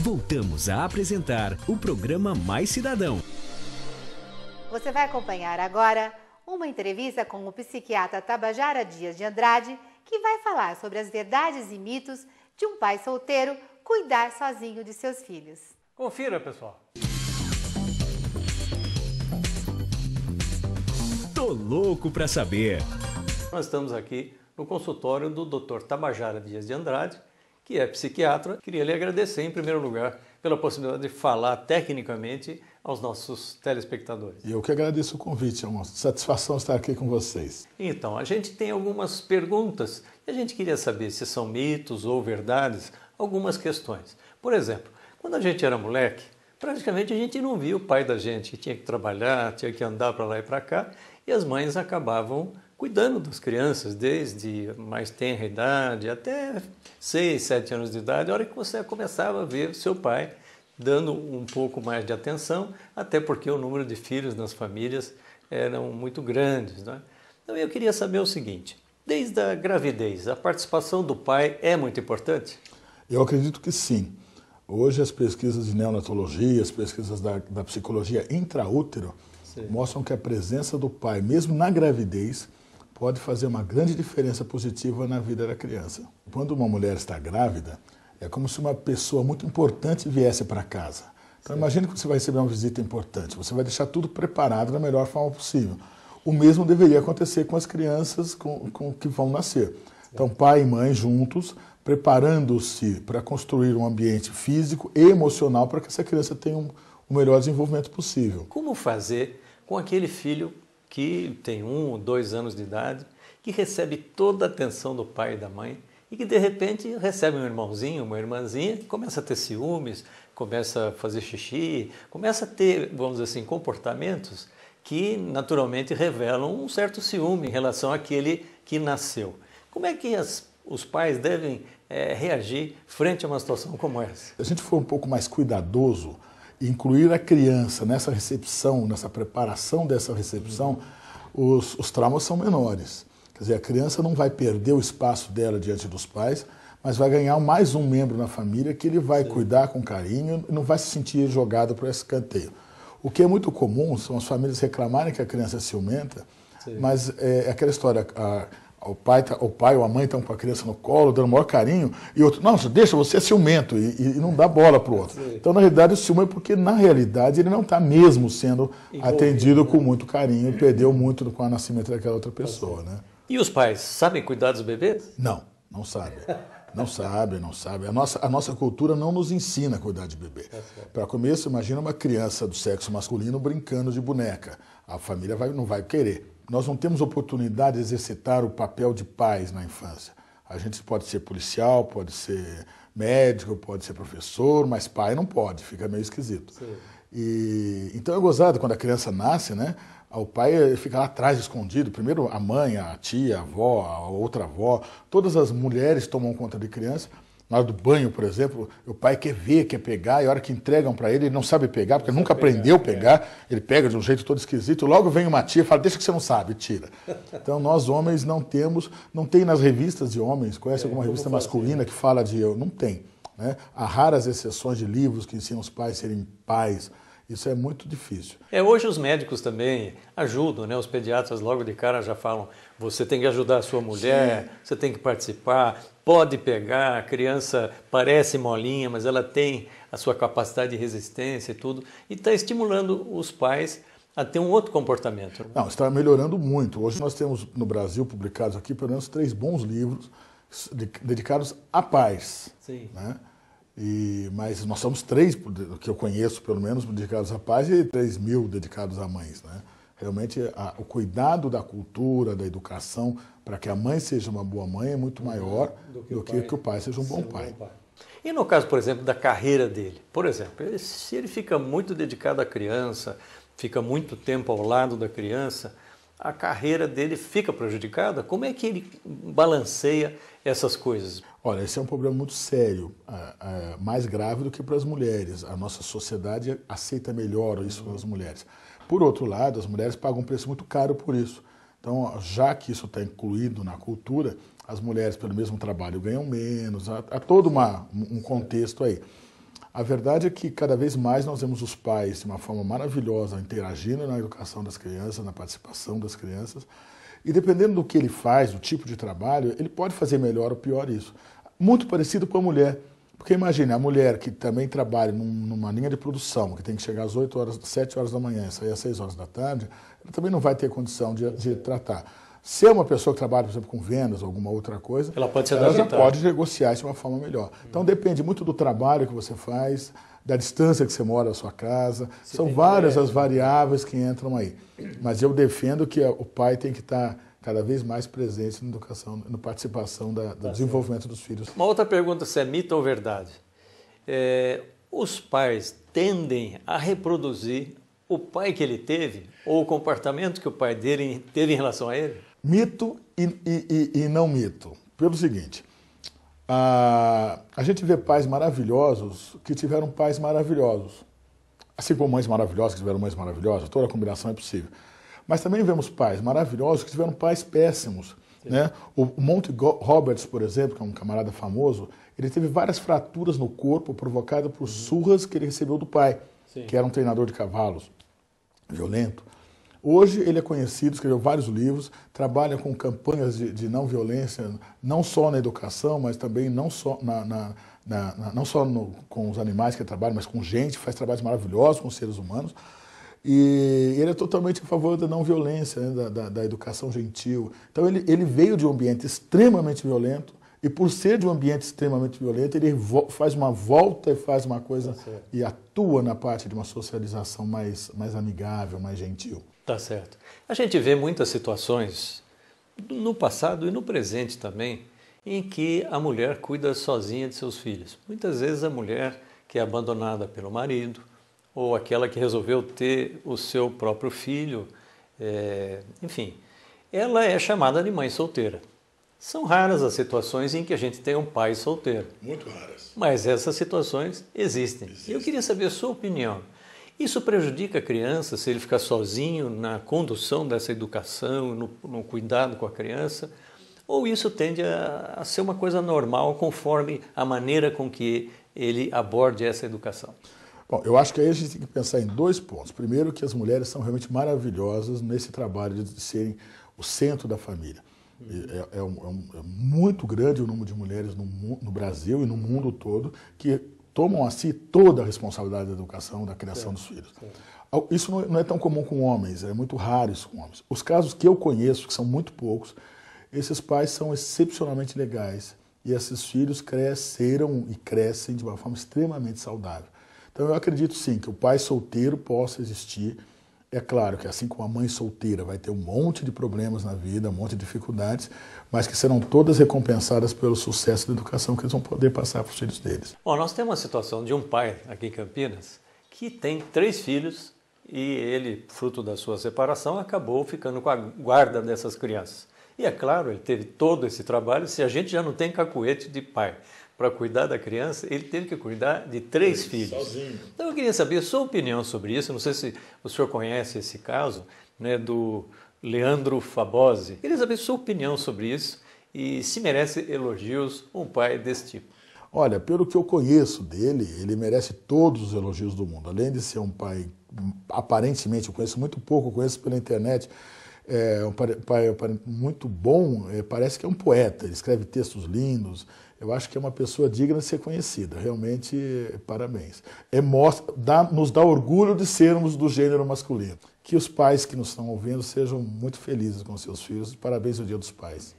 Voltamos a apresentar o programa Mais Cidadão. Você vai acompanhar agora uma entrevista com o psiquiatra Tabajara Dias de Andrade, que vai falar sobre as verdades e mitos de um pai solteiro cuidar sozinho de seus filhos. Confira, pessoal. Tô louco pra saber. Nós estamos aqui no consultório do Dr. Tabajara Dias de Andrade, que é psiquiatra. Queria lhe agradecer, em primeiro lugar, pela possibilidade de falar tecnicamente aos nossos telespectadores. Eu que agradeço o convite, é uma satisfação estar aqui com vocês. Então, a gente tem algumas perguntas e a gente queria saber se são mitos ou verdades, algumas questões. Por exemplo, quando a gente era moleque, praticamente a gente não via o pai da gente, que tinha que trabalhar, tinha que andar para lá e para cá, e as mães acabavam cuidando das crianças desde mais tenra idade até 6, 7 anos de idade, a hora que você começava a ver o seu pai dando um pouco mais de atenção, até porque o número de filhos nas famílias eram muito grandes, né? Então eu queria saber o seguinte, desde a gravidez, a participação do pai é muito importante? Eu acredito que sim. Hoje as pesquisas de neonatologia, as pesquisas da psicologia intraútero mostram que a presença do pai, mesmo na gravidez, pode fazer uma grande diferença positiva na vida da criança. Quando uma mulher está grávida, é como se uma pessoa muito importante viesse para casa. Então imagine que você vai receber uma visita importante, você vai deixar tudo preparado da melhor forma possível. O mesmo deveria acontecer com as crianças que vão nascer. Então pai e mãe juntos, preparando-se para construir um ambiente físico e emocional para que essa criança tenha o melhor desenvolvimento possível. Como fazer com aquele filho que tem 1 ou 2 anos de idade, que recebe toda a atenção do pai e da mãe e que de repente recebe um irmãozinho, uma irmãzinha, e começa a ter ciúmes, começa a fazer xixi, começa a ter, vamos dizer assim, comportamentos que naturalmente revelam um certo ciúme em relação àquele que nasceu. Como é que os pais devem reagir frente a uma situação como essa? Se a gente for um pouco mais cuidadoso, incluir a criança nessa recepção, nessa preparação dessa recepção, os traumas são menores. Quer dizer, a criança não vai perder o espaço dela diante dos pais, mas vai ganhar mais um membro na família que ele vai cuidar com carinho e não vai se sentir jogado para esse escanteio. O que é muito comum são as famílias reclamarem que a criança é ciumenta, mas é aquela história... O pai ou a mãe estão com a criança no colo, dando o maior carinho, e o outro, não, deixa, você é ciumento, e não dá bola para o outro. Então, na realidade, o ciúme é porque, na realidade, ele não está mesmo sendo atendido com muito carinho, e perdeu muito com o nascimento daquela outra pessoa. Né? E os pais sabem cuidar dos bebês? Não sabem. Não sabe. A nossa cultura não nos ensina a cuidar de bebê. Para começo, imagina uma criança do sexo masculino brincando de boneca. A família não vai querer. Nós não temos oportunidade de exercitar o papel de pais na infância. A gente pode ser policial, pode ser médico, pode ser professor, mas pai não pode, fica meio esquisito. Então é gozado quando a criança nasce, né? O pai fica lá atrás escondido, primeiro a mãe, a tia, a avó, a outra avó, todas as mulheres tomam conta de criança. Na hora do banho, por exemplo, o pai quer ver, quer pegar, e a hora que entregam para ele, ele não sabe pegar, porque nunca aprendeu a pegar, ele pega de um jeito todo esquisito, logo vem uma tia e fala, deixa que você não sabe, tira. Então nós homens não tem nas revistas de homens, conhece alguma revista masculina que fala de eu? Não tem. Né? Há raras exceções de livros que ensinam os pais a serem pais. Isso é muito difícil. Hoje os médicos também ajudam, né? Os pediatras logo de cara já falam, você tem que ajudar a sua mulher, você tem que participar, pode pegar, a criança parece molinha, mas ela tem a sua capacidade de resistência e tudo, e está estimulando os pais a ter um outro comportamento. Não, está melhorando muito. Hoje nós temos no Brasil publicados aqui pelo menos 3 bons livros dedicados a pais. Né? Mas nós somos 3, que eu conheço pelo menos, dedicados a pais e 3.000 dedicados a mães. Né? Realmente o cuidado da cultura, da educação, para que a mãe seja uma boa mãe é muito maior do que o pai seja um bom pai. E no caso, por exemplo, da carreira dele? Por exemplo, se ele fica muito dedicado à criança, fica muito tempo ao lado da criança, a carreira dele fica prejudicada? Como é que ele balanceia essas coisas? Olha, esse é um problema muito sério, mais grave do que para as mulheres. A nossa sociedade aceita melhor isso para as mulheres. Por outro lado, as mulheres pagam um preço muito caro por isso. Então, já que isso está incluído na cultura, as mulheres pelo mesmo trabalho ganham menos, há todo um contexto aí. A verdade é que cada vez mais nós vemos os pais de uma forma maravilhosa interagindo na educação das crianças, na participação das crianças. E dependendo do que ele faz, do tipo de trabalho, ele pode fazer melhor ou pior isso. Muito parecido com a mulher. Porque imagine, a mulher que também trabalha numa linha de produção, que tem que chegar às 7 horas da manhã e sair às 6 horas da tarde, ela também não vai ter condição de tratar. Se é uma pessoa que trabalha, por exemplo, com vendas ou alguma outra coisa, ela pode se ela já adaptar. pode negociar isso de uma forma melhor. Então depende muito do trabalho que você faz, da distância que você mora da sua casa. São várias as variáveis que entram aí. Mas eu defendo que o pai tem que estar cada vez mais presente na educação, na participação do desenvolvimento dos filhos. Uma outra pergunta, se é mito ou verdade. Os pais tendem a reproduzir o pai que ele teve ou o comportamento que o pai dele teve em relação a ele? Mito e não mito. Pelo seguinte, a gente vê pais maravilhosos que tiveram pais maravilhosos. Assim como mães maravilhosas que tiveram mães maravilhosas, toda a combinação é possível. Mas também vemos pais maravilhosos que tiveram pais péssimos. Né? O Monty Roberts, por exemplo, que é um camarada famoso, ele teve várias fraturas no corpo provocadas por surras que ele recebeu do pai, que era um treinador de cavalos violento. Hoje ele é conhecido, escreveu vários livros, trabalha com campanhas de não violência, não só na educação, mas também não só, com os animais que ele trabalha, mas com gente, faz trabalhos maravilhosos com os seres humanos. E ele é totalmente a favor da não violência, né, da educação gentil. Então ele veio de um ambiente extremamente violento, e por ser de um ambiente extremamente violento, ele faz uma volta e faz uma coisa e atua na parte de uma socialização mais amigável, mais gentil. Tá certo. A gente vê muitas situações, no passado e no presente também, em que a mulher cuida sozinha de seus filhos. Muitas vezes a mulher que é abandonada pelo marido, ou aquela que resolveu ter o seu próprio filho, enfim, ela é chamada de mãe solteira. São raras as situações em que a gente tem um pai solteiro. Muito raras. Mas essas situações existem. Eu queria saber a sua opinião. Isso prejudica a criança se ele ficar sozinho na condução dessa educação, no cuidado com a criança? Ou isso tende a ser uma coisa normal conforme a maneira com que ele aborde essa educação? Bom, eu acho que aí a gente tem que pensar em 2 pontos. Primeiro, que as mulheres são realmente maravilhosas nesse trabalho de serem o centro da família. É muito grande o número de mulheres no Brasil e no mundo todo que tomam a si toda a responsabilidade da educação, da criação dos filhos. Isso não é tão comum com homens, é muito raro isso com homens. Os casos que eu conheço, que são muito poucos, esses pais são excepcionalmente legais e esses filhos cresceram e crescem de uma forma extremamente saudável. Então eu acredito sim que o pai solteiro possa existir. É claro que assim como a mãe solteira vai ter um monte de problemas na vida, um monte de dificuldades, mas que serão todas recompensadas pelo sucesso da educação que eles vão poder passar para os filhos deles. Bom, nós temos uma situação de um pai aqui em Campinas que tem 3 filhos e ele, fruto da sua separação, acabou ficando com a guarda dessas crianças. E é claro, ele teve todo esse trabalho, se a gente já não tem cacuete de pai para cuidar da criança, ele teve que cuidar de 3 filhos. Sozinho. Então eu queria saber a sua opinião sobre isso. Não sei se o senhor conhece esse caso, né, do Leandro Fabosi. Queria saber a sua opinião sobre isso e se merece elogios um pai desse tipo. Olha, pelo que eu conheço dele, ele merece todos os elogios do mundo. Além de ser um pai, aparentemente, eu conheço muito pouco, eu conheço pela internet, um pai muito bom, parece que é um poeta, ele escreve textos lindos. Eu acho que é uma pessoa digna de ser conhecida, realmente, parabéns. Nos dá orgulho de sermos do gênero masculino. Que os pais que nos estão ouvindo sejam muito felizes com seus filhos. Parabéns ao Dia dos Pais.